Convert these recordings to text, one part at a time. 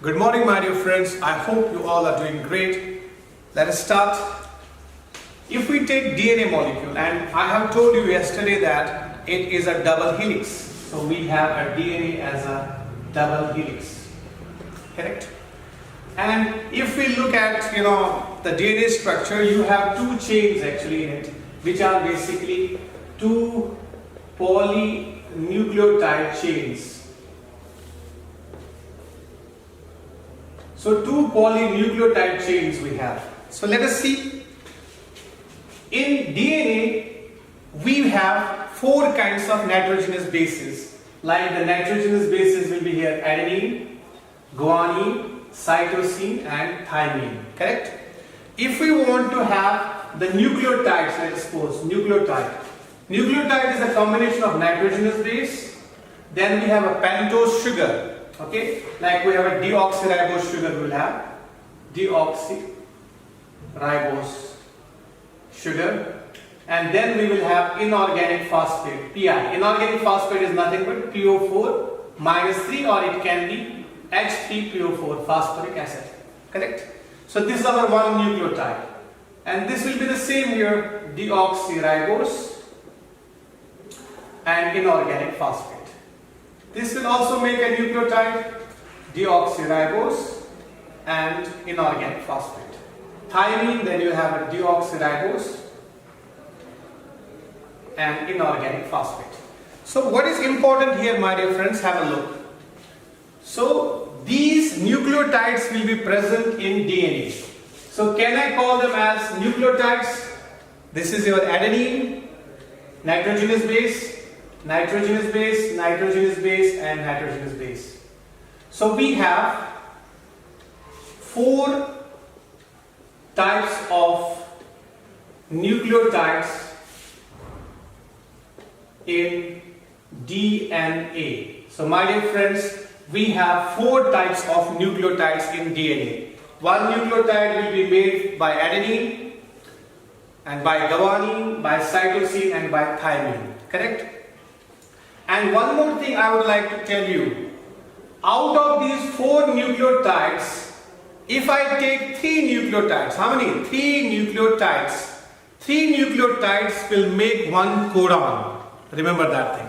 Good morning, my dear friends. I hope you all are doing great. Let us start. If we take DNA molecule, and I have told you yesterday that it is a double helix. So we have a DNA as a double helix. Correct? And if we look at, the DNA structure, you have two chains actually in it, which are basically two polynucleotide chains. So two polynucleotide chains we have. So let us see. In DNA, we have four kinds of nitrogenous bases. Like the nitrogenous bases will be here adenine, guanine, cytosine and thymine. Correct? If we want to have the nucleotides, let us suppose nucleotide. Nucleotide is a combination of nitrogenous base. Then we have a pentose sugar. Okay, like we have a deoxyribose sugar, we will have deoxyribose sugar, and then we will have inorganic phosphate, PI. Inorganic phosphate is nothing but PO4 minus 3, or it can be H3PO4, phosphoric acid. Correct? So this is our one nucleotide, and this will be the same here, deoxyribose and inorganic phosphate. This will also make a nucleotide, deoxyribose and inorganic phosphate. Thymine, then you have a deoxyribose and inorganic phosphate. So what is important here, my dear friends, have a look. So these nucleotides will be present in DNA. So can I call them as nucleotides? This is your adenine, nitrogenous base, nitrogenous base, nitrogenous base and nitrogenous base. So we have four types of nucleotides in DNA. So my dear friends, we have four types of nucleotides in DNA. One nucleotide will be made by adenine and by guanine, by cytosine and by thymine. Correct? And one more thing I would like to tell you. Out of these four nucleotides, if I take three nucleotides, how many? Three nucleotides. Three nucleotides will make one codon. Remember that thing.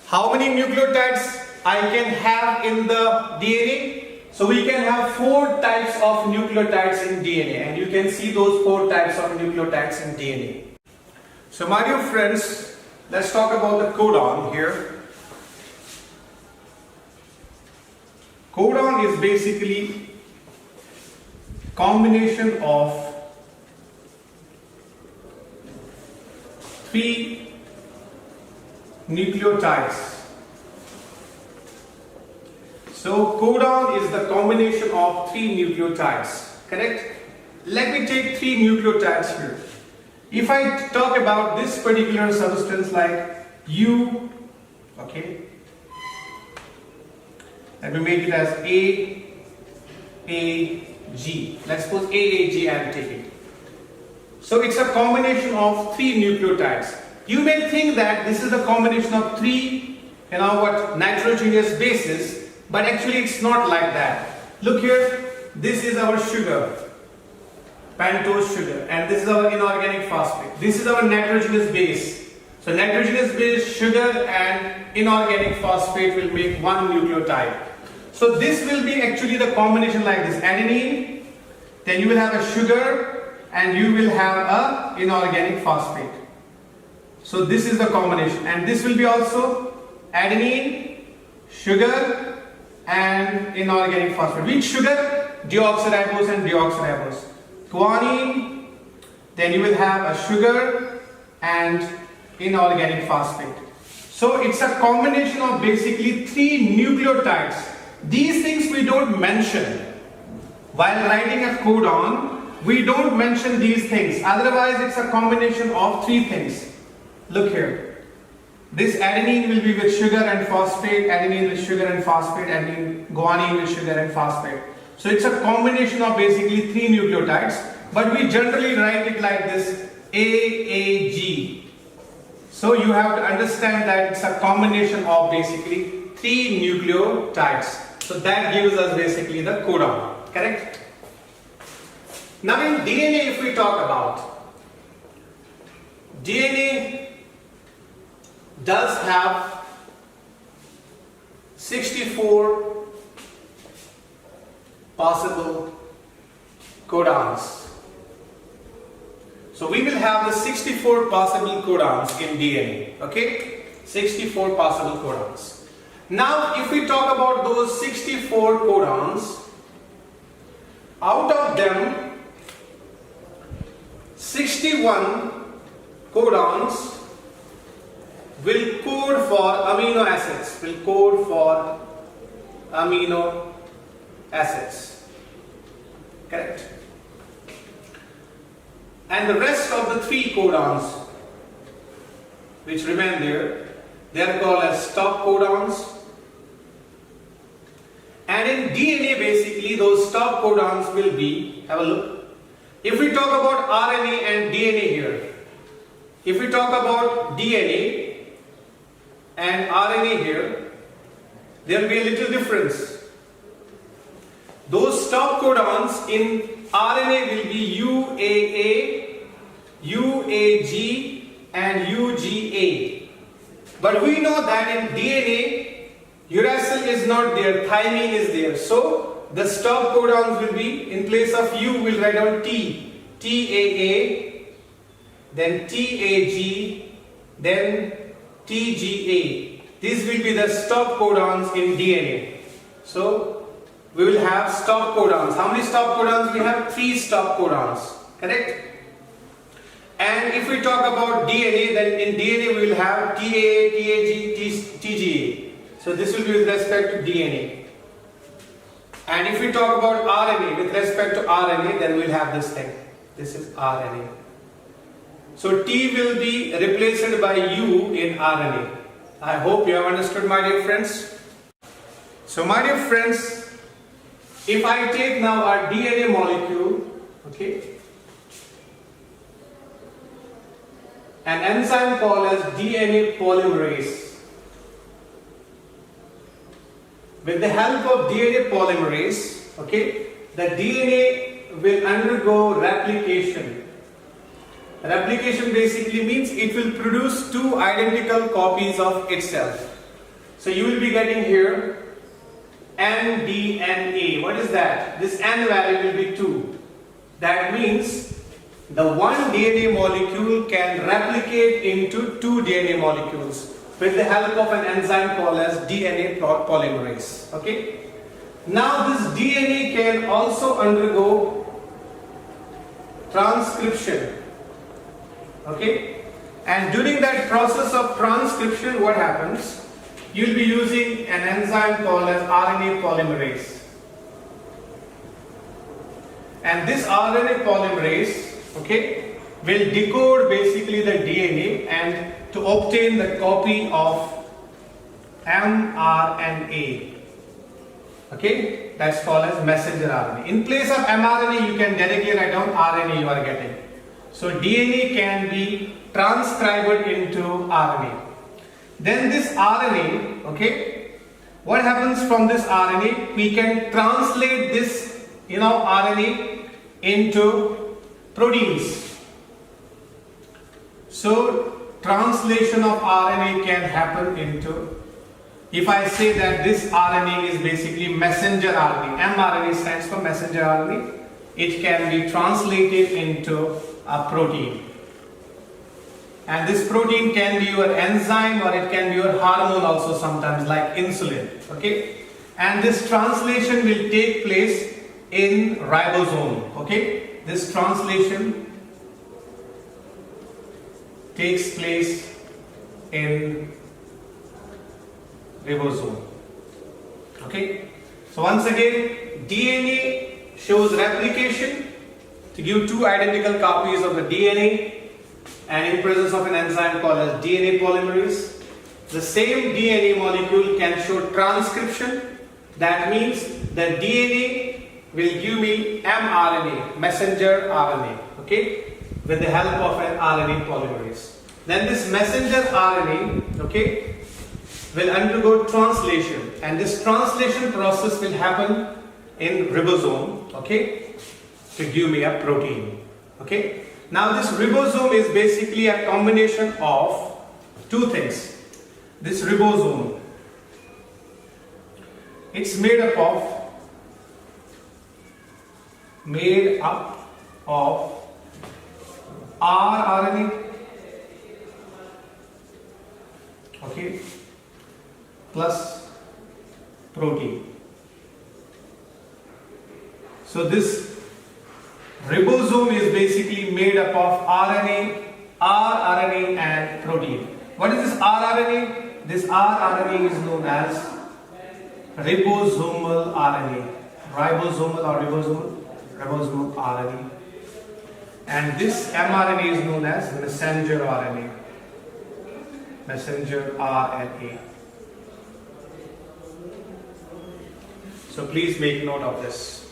How many nucleotides I can have in the DNA? So we can have four types of nucleotides in DNA, and you can see those four types of nucleotides in DNA. So my dear friends, let's talk about the codon here. Codon is basically combination of three nucleotides. So codon is the combination of three nucleotides. Correct? Let me take three nucleotides here. If I talk about this particular substance like U, okay, let me make it as AAG. Let's suppose AAG I am taking. So it's a combination of three nucleotides. You may think that this is a combination of three, nitrogenous bases, but actually it's not like that. Look here, this is our sugar, pentose sugar, and this is our inorganic phosphate. This is our nitrogenous base. So nitrogenous base, sugar and inorganic phosphate will make one nucleotide. So this will be actually the combination like this, adenine, then you will have a sugar and you will have a inorganic phosphate. So this is the combination, and this will be also adenine, sugar and inorganic phosphate. Which sugar? Deoxyribose and deoxyribose. Guanine, then you will have a sugar and inorganic phosphate. So it's a combination of basically three nucleotides. These things we don't mention. While writing a codon, we don't mention these things. Otherwise, it's a combination of three things. Look here. This adenine will be with sugar and phosphate, adenine with sugar and phosphate, adenine, guanine with sugar and phosphate. So it's a combination of basically three nucleotides, but we generally write it like this, AAG. So you have to understand that it's a combination of basically three nucleotides. So that gives us basically the codon, correct? Now in DNA, if we talk about, DNA does have 64 possible codons. So we will have the 64 possible codons in DNA, okay? 64 possible codons. Now if we talk about those 64 codons, out of them 61 codons will code for amino acids, correct? And the rest of the 3 codons which remain there, they are called as stop codons. And in DNA basically those stop codons will be, have a look. If we talk about RNA and DNA here, if we talk about DNA and RNA here, there will be a little difference. Those stop codons in RNA will be UAA, UAG and UGA. But we know that in DNA, uracil is not there, thymine is there. So the stop codons will be, in place of U, we'll write down T, TAA, then TAG, then TGA. These will be the stop codons in DNA. So we will have stop codons. How many stop codons? We have 3 stop codons, correct? And if we talk about DNA, then in DNA we will have TAA, TAG, TGA. So this will be with respect to DNA. And if we talk about RNA, with respect to RNA, then we'll have this thing. This is RNA. So T will be replaced by U in RNA. I hope you have understood, my dear friends. So my dear friends, if I take now our DNA molecule, okay, an enzyme called as DNA polymerase. With the help of DNA polymerase, okay, the DNA will undergo replication. Replication basically means it will produce 2 identical copies of itself. So you will be getting here nDNA. What is that? This N value will be 2. That means the one DNA molecule can replicate into 2 DNA molecules with the help of an enzyme called as DNA polymerase. Okay. Now this DNA can also undergo transcription. Okay. And during that process of transcription, what happens? You'll be using an enzyme called as RNA polymerase. And this RNA polymerase, okay, will decode basically the DNA and to obtain the copy of mRNA. Okay, that's called as messenger RNA. In place of mRNA, you can directly write down RNA you are getting. So DNA can be transcribed into RNA. Then this RNA, okay, what happens from this RNA? We can translate this, RNA into proteins. So translation of RNA can happen into, if I say that this RNA is basically messenger RNA, mRNA stands for messenger RNA, it can be translated into a protein. And this protein can be your enzyme or it can be your hormone also sometimes, like insulin. Okay? And this translation will take place in ribosome. Okay? This translation takes place in ribosome. Okay? So once again, DNA shows replication to give 2 identical copies of the DNA, and in presence of an enzyme called as DNA polymerase. The same DNA molecule can show transcription. That means the DNA will give me mRNA, messenger RNA, okay, with the help of an RNA polymerase. Then this messenger RNA, okay, will undergo translation, and this translation process will happen in ribosome, okay, to give me a protein. Okay. Now this ribosome is basically a combination of two things. This ribosome, it's made up of rRNA, okay, plus protein. So this ribosome is basically made up of rRNA and protein. What is this rRNA? This rRNA is known as ribosomal RNA. Ribosomal or ribosomal? Ribosomal RNA. And this mRNA is known as messenger RNA. Messenger RNA. So please make note of this.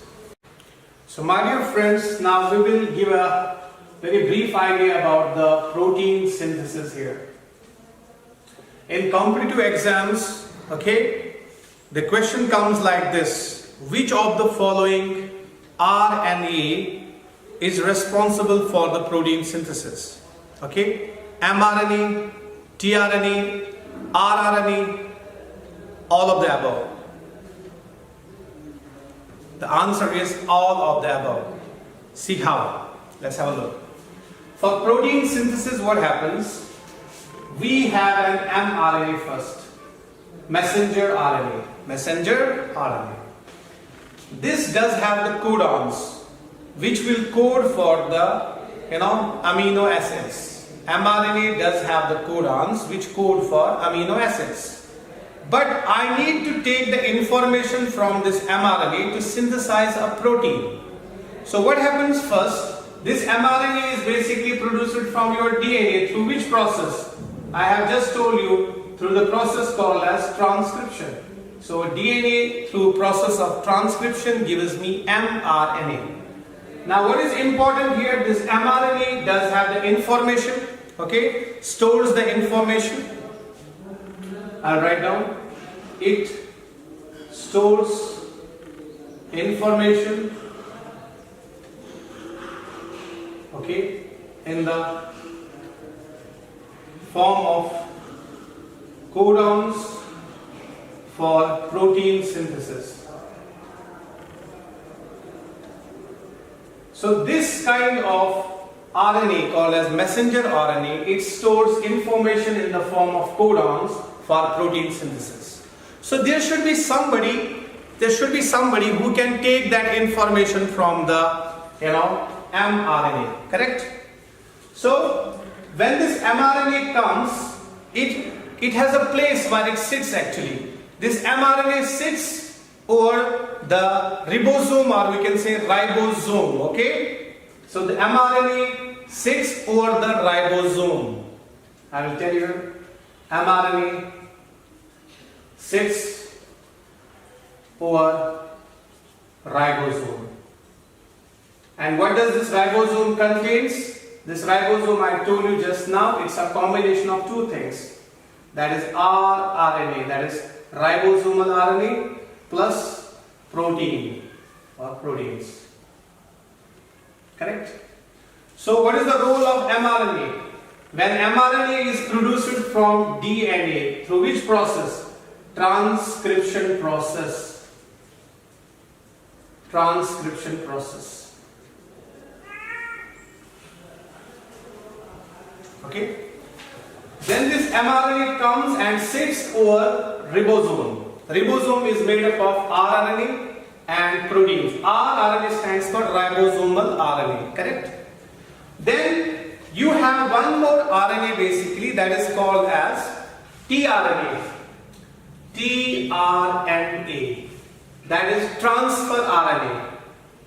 So my dear friends, now we will give a very brief idea about the protein synthesis here. In competitive exams, okay, the question comes like this: which of the following RNA is responsible for the protein synthesis? Okay, mRNA, tRNA, rRNA, all of the above. The answer is all of the above. See how? Let's have a look. For protein synthesis, what happens? We have an mRNA first. Messenger RNA. Messenger RNA. This does have the codons which will code for the amino acids. mRNA does have the codons which code for amino acids. But I need to take the information from this mRNA to synthesize a protein. So what happens first? This mRNA is basically produced from your DNA through which process? I have just told you, through the process called as transcription. So DNA through process of transcription gives me mRNA. Now what is important here? This mRNA does have the information, okay, stores the information. I'll write down. It stores information, okay, in the form of codons for protein synthesis. So this kind of RNA called as messenger RNA, it stores information in the form of codons for protein synthesis. So there should be somebody who can take that information from the mRNA, correct? So when this mRNA comes, it has a place where it sits actually. This mRNA sits over the ribosome, or we can say ribosome, okay? So the mRNA sits over the ribosome. I will tell you, mRNA sits over ribosome. And what does this ribosome contains? This ribosome, I told you just now, it's a combination of two things. That is rRNA, that is ribosomal RNA plus protein or proteins. Correct? So what is the role of mRNA? When mRNA is produced from DNA, through which process? Transcription process. Transcription process. Okay? Then this mRNA comes and sits over ribosome. Ribosome is made up of rRNA and proteins. rRNA stands for ribosomal RNA, correct? Then you have one more RNA basically, that is called as tRNA. tRNA. That is transfer RNA.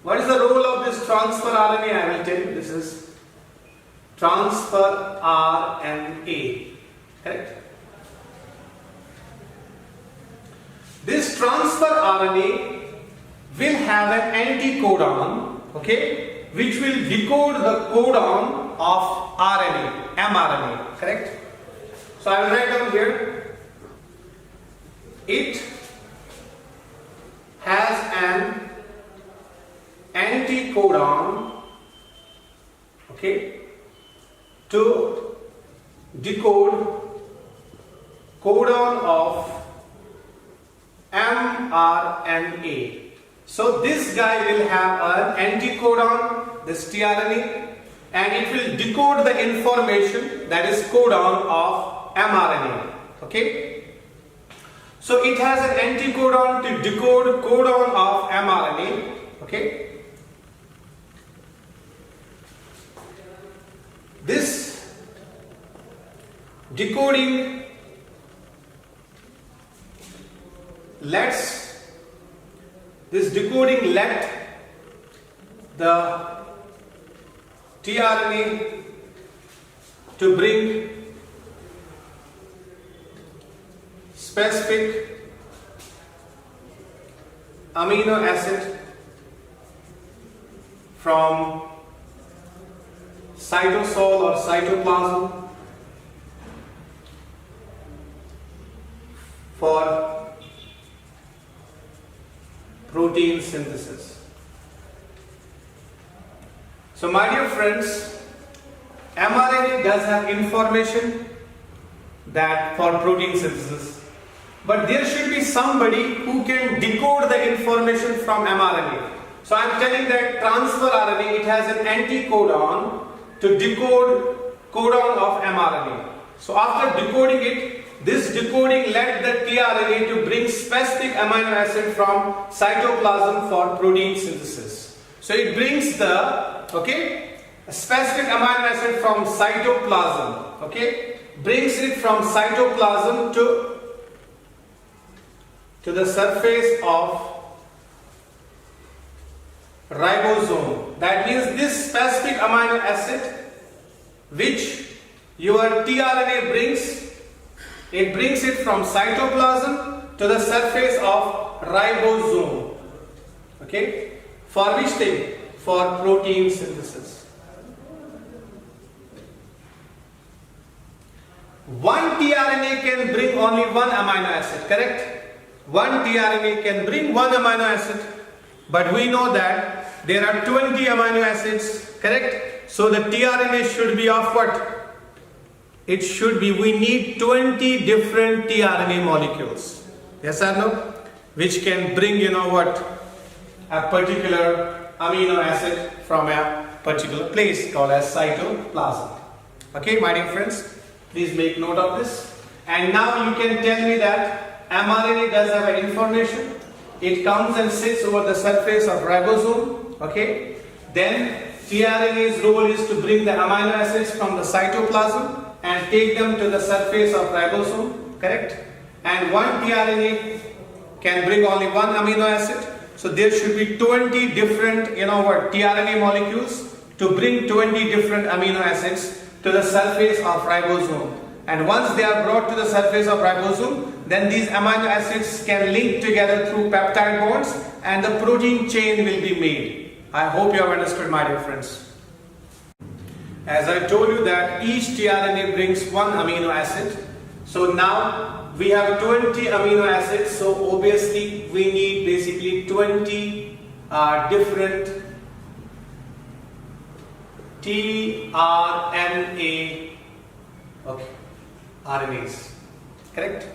What is the role of this transfer RNA? I will tell you. This is transfer RNA. Correct? This transfer RNA will have an anticodon, okay, which will decode the codon of RNA, mRNA. Correct? So I will write down here it has an anticodon, okay, to decode codon of mRNA. So this guy will have an anticodon, this tRNA, and it will decode the information, that is codon of mRNA. Okay. So it has an anticodon to decode codon of mRNA. Okay. This decoding lets the tRNA to bring specific amino acid from cytosol or cytoplasm for protein synthesis. So my dear friends, mRNA does have information that for protein synthesis, but there should be somebody who can decode the information from mRNA. So I am telling that transfer RNA, it has an anticodon to decode codon of mRNA. So after decoding it, this decoding led the tRNA to bring specific amino acid from cytoplasm for protein synthesis. So it brings the specific amino acid from cytoplasm, brings it from cytoplasm to the surface of ribosome. That means this specific amino acid which your tRNA brings, it brings it from cytoplasm to the surface of ribosome. Okay? For which thing? For protein synthesis. One tRNA can bring only one amino acid, correct? One tRNA can bring one amino acid, but we know that there are 20 amino acids, correct? So the tRNA should be of what? It should be, we need 20 different tRNA molecules. Yes or no? Which can bring, a particular amino acid from a particular place called as cytoplasm. Okay, my dear friends, please make note of this. And now you can tell me that mRNA does have an information. It comes and sits over the surface of ribosome. Okay, then tRNA's role is to bring the amino acids from the cytoplasm and take them to the surface of ribosome, correct? And one tRNA can bring only one amino acid. So there should be 20 different, tRNA molecules to bring 20 different amino acids to the surface of ribosome. And once they are brought to the surface of ribosome, then these amino acids can link together through peptide bonds and the protein chain will be made. I hope you have understood, my dear friends. As I told you that each tRNA brings one amino acid. So now we have 20 amino acids. So obviously we need basically 20 different tRNA RNAs. Correct?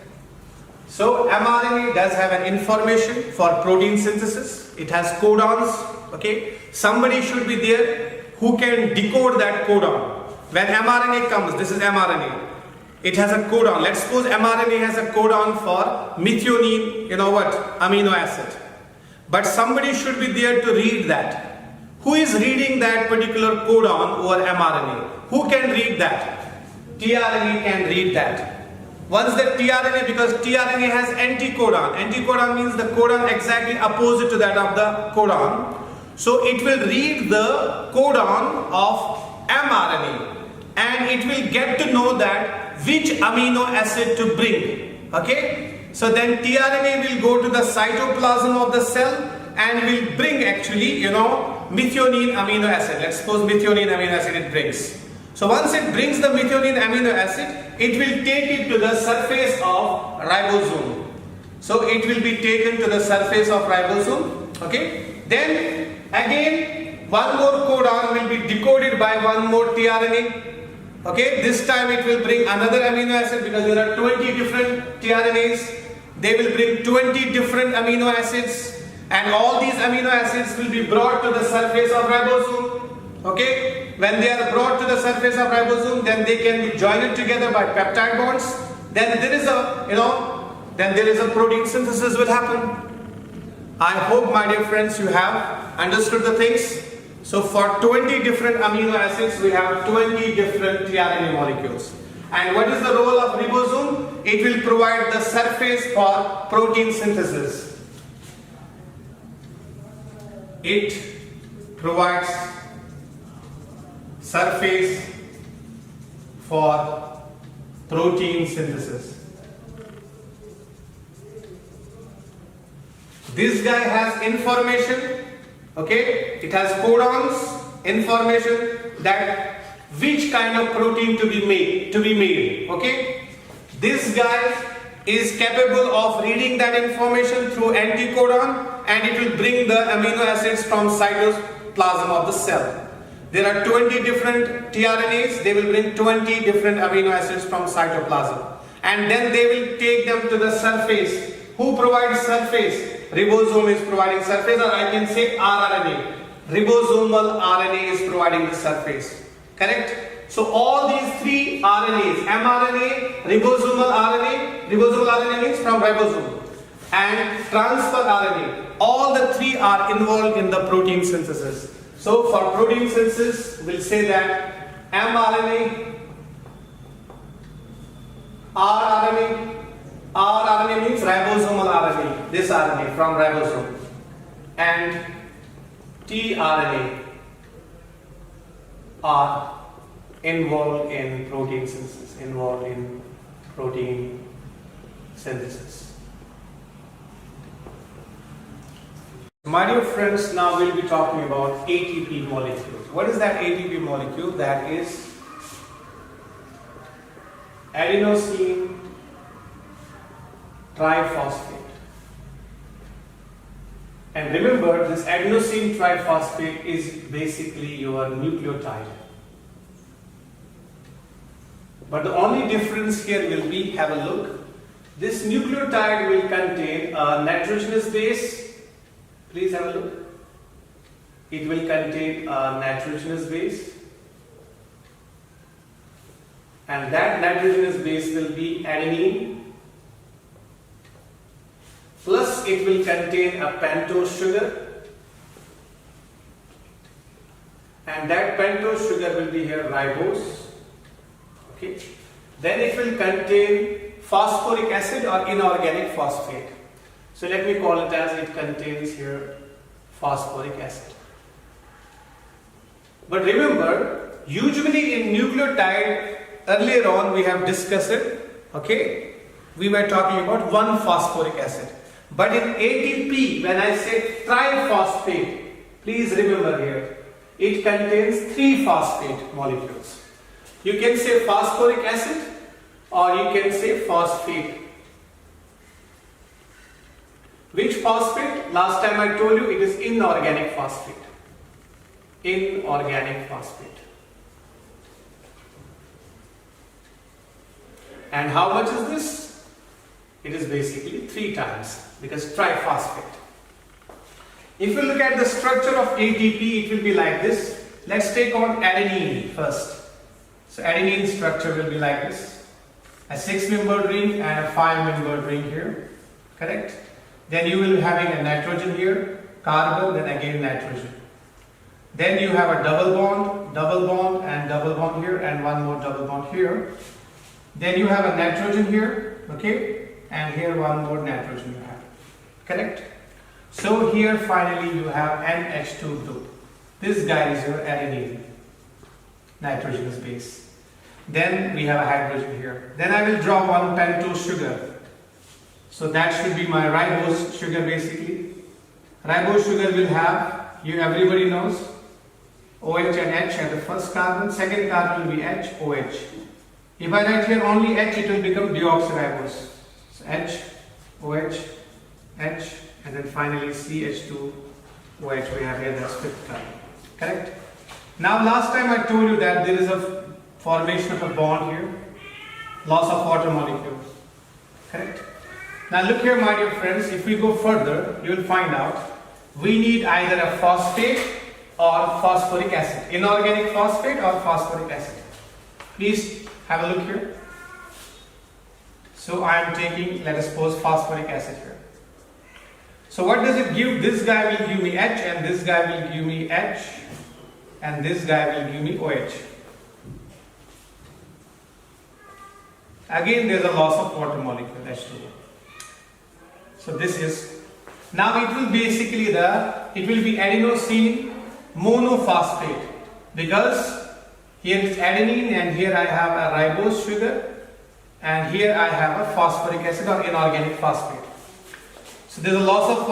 So mRNA does have an information for protein synthesis. It has codons. Okay? Somebody should be there who can decode that codon. When mRNA comes, this is mRNA. It has a codon. Let's suppose mRNA has a codon for methionine, amino acid. But somebody should be there to read that. Who is reading that particular codon over mRNA? Who can read that? tRNA can read that. Once the tRNA, because tRNA has anticodon. Anticodon means the codon exactly opposite to that of the codon. So it will read the codon of mRNA and it will get to know that which amino acid to bring. Okay? So then tRNA will go to the cytoplasm of the cell and will bring actually, methionine amino acid. Let's suppose methionine amino acid it brings. So once it brings the methionine amino acid, it will take it to the surface of ribosome. So it will be taken to the surface of ribosome. Okay. Then again one more codon will be decoded by one more tRNA. Okay, this time it will bring another amino acid because there are 20 different tRNAs. They will bring 20 different amino acids, and all these amino acids will be brought to the surface of ribosome. Okay, when they are brought to the surface of ribosome, then they can be joined together by peptide bonds. Then there is a protein synthesis will happen. I hope, my dear friends, you have understood the things. So for 20 different amino acids, we have 20 different tRNA molecules. And what is the role of ribosome? It will provide the surface for protein synthesis. It provides surface for protein synthesis. This guy has information. Okay, it has codons, information that which kind of protein to be made. Okay, this guy is capable of reading that information through anticodon, and it will bring the amino acids from cytoplasm of the cell. There are 20 different tRNAs. They will bring 20 different amino acids from cytoplasm, and then they will take them to the surface. Who provides surface? Ribosome is providing surface, or I can say rRNA. Ribosomal RNA is providing the surface. Correct? So all these three RNAs, mRNA, ribosomal RNA means from ribosome, and transfer RNA, all the three are involved in the protein synthesis. So for protein synthesis, we'll say that mRNA, rRNA means ribosomal RNA, this RNA from ribosome, and tRNA are involved in protein synthesis. My dear friends, now we'll be talking about ATP molecules. What is that ATP molecule? That is adenosine triphosphate. And remember, this adenosine triphosphate is basically your nucleotide. But the only difference here will be, have a look, this nucleotide will contain a nitrogenous base. Please have a look. It will contain a nitrogenous base, and that nitrogenous base will be adenine, plus it will contain a pentose sugar, and that pentose sugar will be here ribose. Okay. Then it will contain phosphoric acid or inorganic phosphate. So let me call it as it contains here phosphoric acid. But remember, usually in nucleotide, earlier on we have discussed it, okay, we were talking about one phosphoric acid. But in ATP, when I say triphosphate, please remember here, it contains 3 phosphate molecules. You can say phosphoric acid or you can say phosphate. Which phosphate? Last time I told you it is inorganic phosphate. Inorganic phosphate. And how much is this? It is basically 3 times, because triphosphate. If you look at the structure of ATP, it will be like this. Let's take on adenine first. So adenine structure will be like this. A 6-membered ring and a 5-membered ring here. Correct? Then you will be having a nitrogen here, carbon, then again nitrogen. Then you have a double bond and double bond here, and one more double bond here. Then you have a nitrogen here, okay, and here one more nitrogen you have. Correct? So here finally you have NH2 group. This guy is your adenine, nitrogenous base. Then we have a hydrogen here. Then I will draw one pentose sugar. So that should be my ribose sugar basically. Ribose sugar will have, everybody knows, OH and H at the first carbon, second carbon will be H, OH. If I write here only H, it will become deoxyribose. So H, OH, H, and then finally CH2, OH we have here, that's fifth carbon. Correct? Now last time I told you that there is a formation of a bond here, loss of water molecule. Correct? Now look here my dear friends, if we go further, you will find out we need either a phosphate or phosphoric acid, inorganic phosphate or phosphoric acid. Please have a look here. So I am taking, let us suppose, phosphoric acid here. So what does it give? This guy will give me H, and this guy will give me H, and this guy will give me OH. Again there is a loss of water molecule, H2O. So this is, now it will basically it will be adenosine monophosphate, because here is adenine and here I have a ribose sugar and here I have a phosphoric acid or inorganic phosphate. So there is a loss of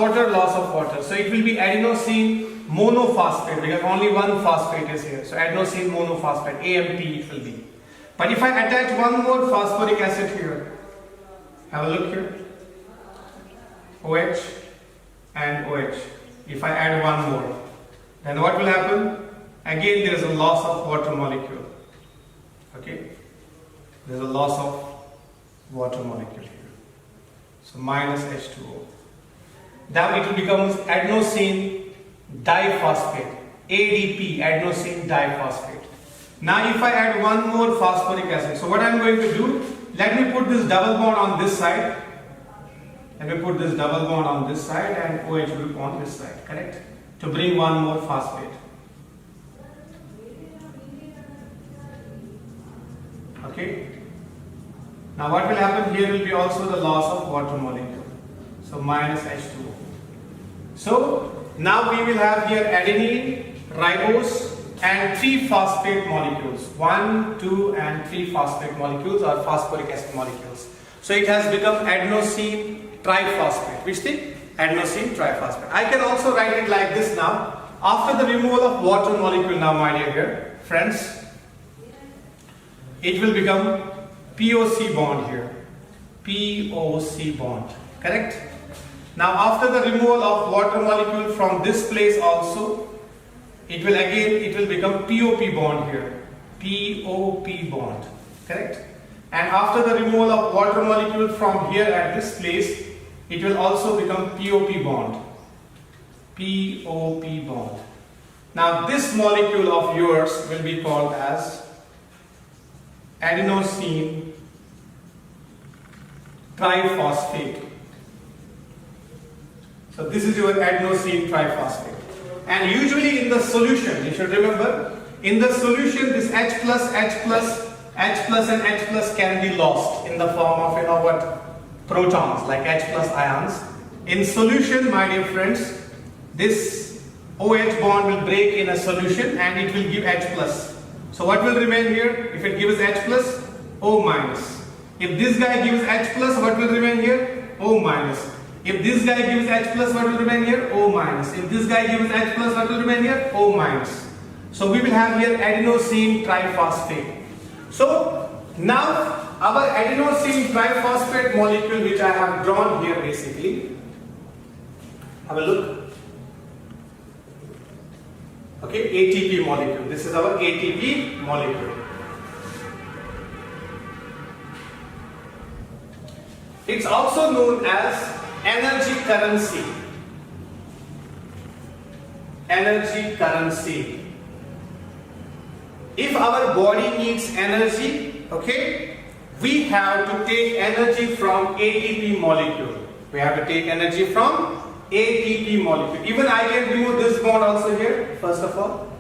water. So it will be adenosine monophosphate because only one phosphate is here. So adenosine monophosphate, AMP it will be. But if I attach one more phosphoric acid here, have a look here, OH and OH. If I add one more, then what will happen? Again there is a loss of water molecule. Okay, there is a loss of water molecule here. So minus H2O. Now it will become adenosine diphosphate, ADP, adenosine diphosphate. Now if I add one more phosphoric acid, so what I am going to do, let me put this double bond on this side. Let me put this double bond on this side and OH group on this side, correct? To bring one more phosphate. Okay. Now what will happen here will be also the loss of water molecule. So minus H2O. So now we will have here adenine, ribose and 3 phosphate molecules. 1, 2 and 3 phosphate molecules or phosphoric acid molecules. So it has become adenosine triphosphate. Which thing? Adenosine triphosphate. I can also write it like this now. After the removal of water molecule now my dear friends, it will become POC bond here. POC bond. Correct? Now after the removal of water molecule from this place also, it will become POP bond here. POP bond. Correct? And after the removal of water molecule from here at this place, it will also become POP bond. POP bond. Now this molecule of yours will be called as adenosine triphosphate. So this is your adenosine triphosphate. And usually in the solution, you should remember, in the solution this H plus and H plus can be lost in the form of protons like H plus ions. In solution my dear friends, this OH bond will break in a solution and it will give H plus. So what will remain here? If it gives H plus, O minus. If this guy gives H plus, what will remain here? O minus. If this guy gives H plus, what will remain here? O minus. If this guy gives H plus, what will remain here? O minus. So we will have here adenosine triphosphate. So now our adenosine triphosphate molecule which I have drawn here basically, have a look. Okay, ATP molecule. This is our ATP molecule. It's also known as energy currency. Energy currency. If our body needs energy, okay, we have to take energy from ATP molecule. We have to take energy from ATP molecule. Even I can remove this bond also here, first of all.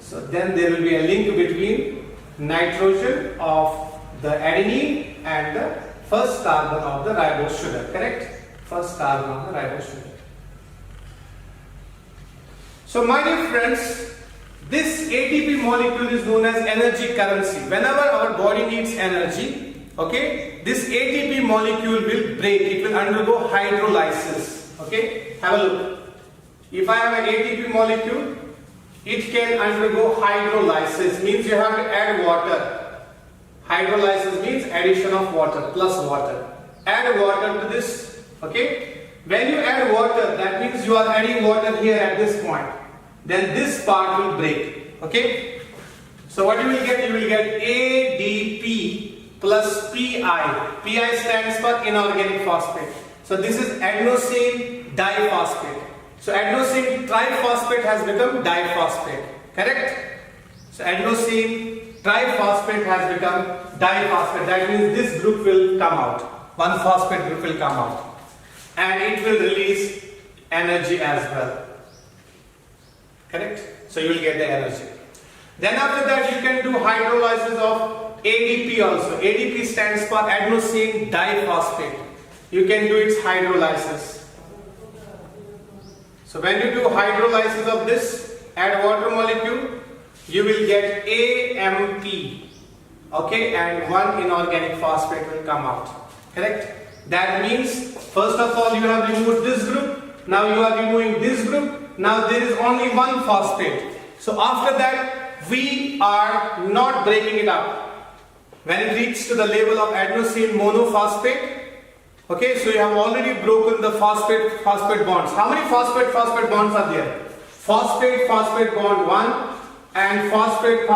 So then there will be a link between nitrogen of the adenine and the first carbon of the ribose sugar, correct? First carbon of the ribose sugar. So my dear friends, this ATP molecule is known as energy currency. Whenever our body needs energy, okay, this ATP molecule will break, it will undergo hydrolysis. Okay, have a look. If I have an ATP molecule, it can undergo hydrolysis, means you have to add water. Hydrolysis means addition of water plus water. Add water to this Okay? When you add water, that means you are adding water here at this point. Then this part will break. Okay? So what you will get? You will get ADP plus PI. PI stands for inorganic phosphate. So this is adenosine diphosphate. So adenosine triphosphate has become diphosphate. Correct? So adenosine triphosphate has become diphosphate. That means this group will come out. One phosphate group will come out. And it will release energy as well. Correct? So you will get the energy. Then after that you can do hydrolysis of ADP also. ADP stands for adenosine diphosphate. You can do its hydrolysis. So when you do hydrolysis of this, add water molecule, you will get AMP. Okay, and one inorganic phosphate will come out. Correct? That means first of all you have removed this group, now you are removing this group, now there is only one phosphate. So after that we are not breaking it up. When it reaches to the level of adenosine monophosphate, okay, so you have already broken the phosphate bonds. How many phosphate bonds are there? Phosphate bond 1 and phosphate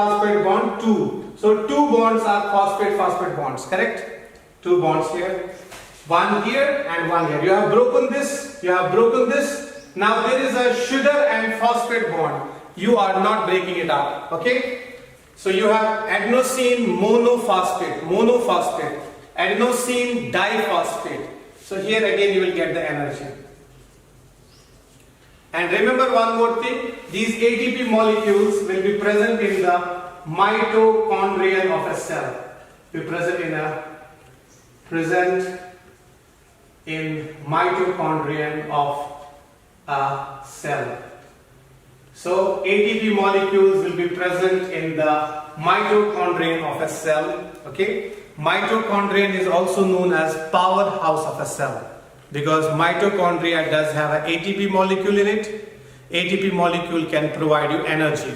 bond 2. So 2 bonds are phosphate bonds, correct? 2 bonds here. One here and one here. You have broken this, Now there is a sugar and phosphate bond. You are not breaking it up. Okay? So you have adenosine monophosphate, adenosine diphosphate. So here again you will get the energy. And remember one more thing, these ATP molecules will be present in the mitochondria of a cell. Present in mitochondria of a cell. So ATP molecules will be present in the mitochondria of a cell. Okay? Mitochondria is also known as powerhouse of a cell because mitochondria does have an ATP molecule in it. ATP molecule can provide you energy.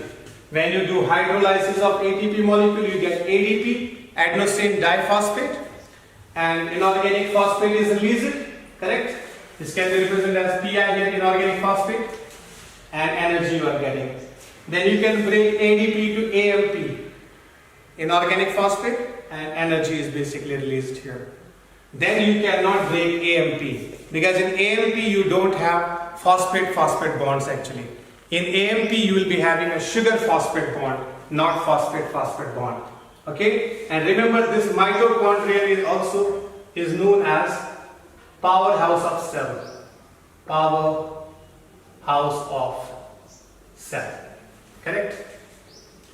When you do hydrolysis of ATP molecule, you get ADP, adenosine diphosphate, and inorganic phosphate is released. Correct? This can be represented as PI here, inorganic phosphate, and energy you are getting. Then you can break ADP to AMP, inorganic phosphate, and energy is basically released here. Then you cannot break AMP because in AMP you don't have phosphate bonds actually. In AMP you will be having a sugar phosphate bond, not phosphate bond. Okay? And remember this mitochondria is known as powerhouse of cell. Powerhouse of cell. Correct?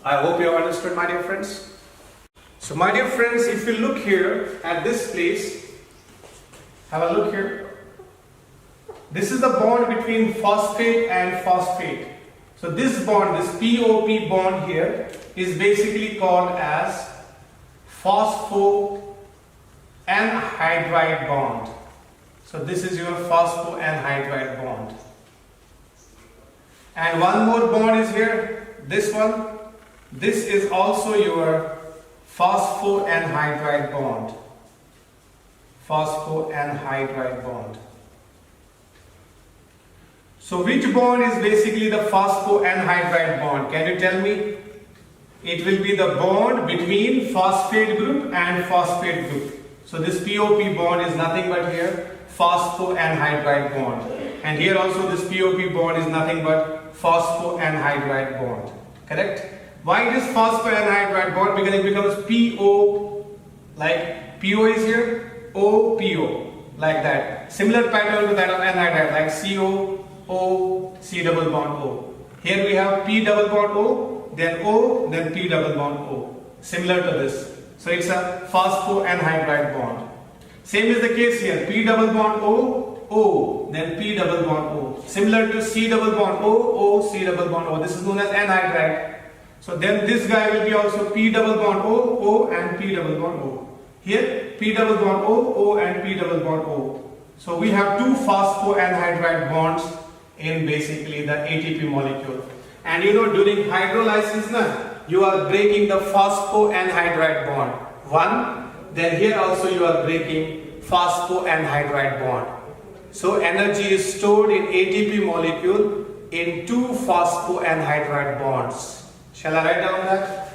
I hope you have understood, my dear friends. So my dear friends, if you look here at this place, have a look here. This is the bond between phosphate and phosphate. So this bond, this POP bond here is basically called as phosphoanhydride bond. So this is your phosphoanhydride bond. And one more bond is here, this one. This is also your phosphoanhydride bond. Phosphoanhydride bond. So which bond is basically the phosphoanhydride bond? Can you tell me? It will be the bond between phosphate group and phosphate group. So this POP bond is nothing but here phosphoanhydride bond. And here also this POP bond is nothing but phosphoanhydride bond. Correct? Why it is phosphoanhydride bond? Because it becomes PO, like PO is here, OPO, like that. Similar pattern to that of anhydride, like CO, O, C double bond O. Here we have P double bond O, then P double bond O. Similar to this. So it's a phosphoanhydride bond. Same is the case here. P double bond O, O, then P double bond O. Similar to C double bond O, O, C double bond O. This is known as anhydride. So then this guy will be also P double bond O, O, and P double bond O. Here P double bond O, O, and P double bond O. So we have two phosphoanhydride bonds in basically the ATP molecule. And you know, during hydrolysis, you are breaking the phosphoanhydride bond. One, then here also you are breaking phosphoanhydride bond. So energy is stored in ATP molecule in two phosphoanhydride bonds. Shall I write down that?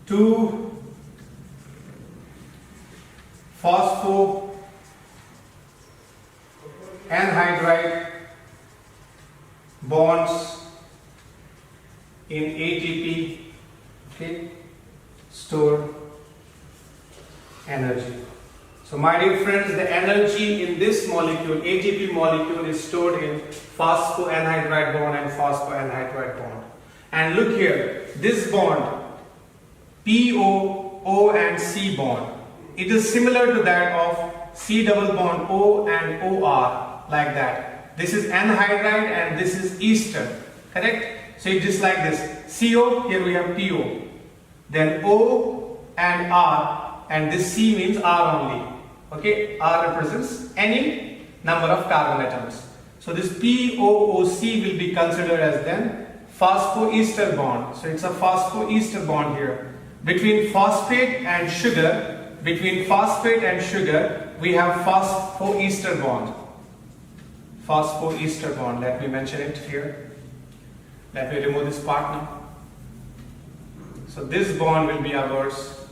Two phosphoanhydride bonds in ATP, okay, store energy. So my dear friends, the energy in this molecule, ATP molecule, is stored in phosphoanhydride bond and phosphoanhydride bond. And look here, this bond, PO, O and C bond, it is similar to that of C double bond O and OR, like that. This is anhydride and this is ester, correct? So it is like this, CO, here we have PO, then O and R, and this C means R only. Okay, R represents any number of carbon atoms. So this POOC will be considered as then phosphoester bond. So it's a phosphoester bond here. Between phosphate and sugar, we have phosphoester bond. Phosphoester bond, let me mention it here. Let me remove this part now. So this bond will be ours,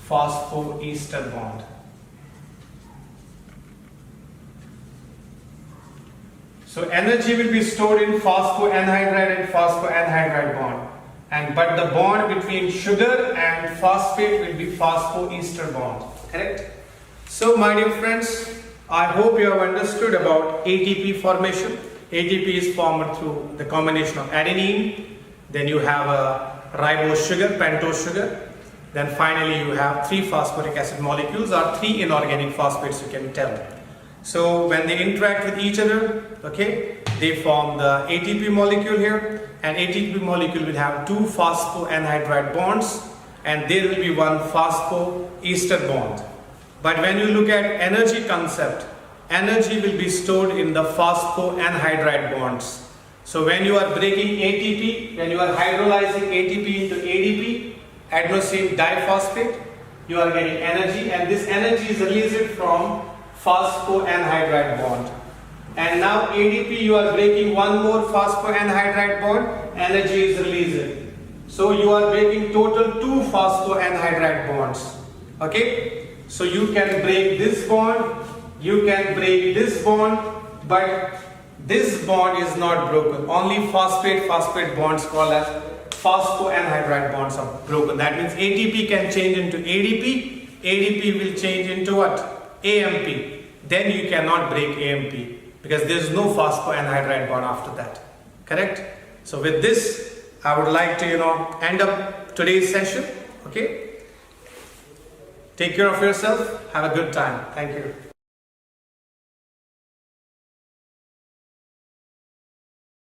phosphoester bond. So energy will be stored in phosphoanhydride and phosphoanhydride bond. But the bond between sugar and phosphate will be phosphoester bond. Correct? So my dear friends, I hope you have understood about ATP formation. ATP is formed through the combination of adenine, then you have a ribose sugar, pentose sugar, then finally you have three phosphoric acid molecules or three inorganic phosphates, you can tell. So when they interact with each other, okay, they form the ATP molecule here, and ATP molecule will have two phosphoanhydride bonds and there will be one phosphoester bond. But when you look at energy concept, energy will be stored in the phosphoanhydride bonds. So when you are breaking ATP, when you are hydrolyzing ATP into ADP, adenosine diphosphate, you are getting energy, and this energy is released from phosphoanhydride bond. And now ADP, you are breaking one more phosphoanhydride bond, energy is released. So you are breaking total two phosphoanhydride bonds. Okay? So you can break this bond, you can break this bond, but this bond is not broken. Only phosphate bonds called as phosphoanhydride bonds are broken. That means ATP can change into ADP, ADP will change into what? AMP. Then you cannot break AMP because there is no phosphoanhydride bond after that. Correct? So with this, I would like to end up today's session. Okay? Take care of yourself. Have a good time. Thank you.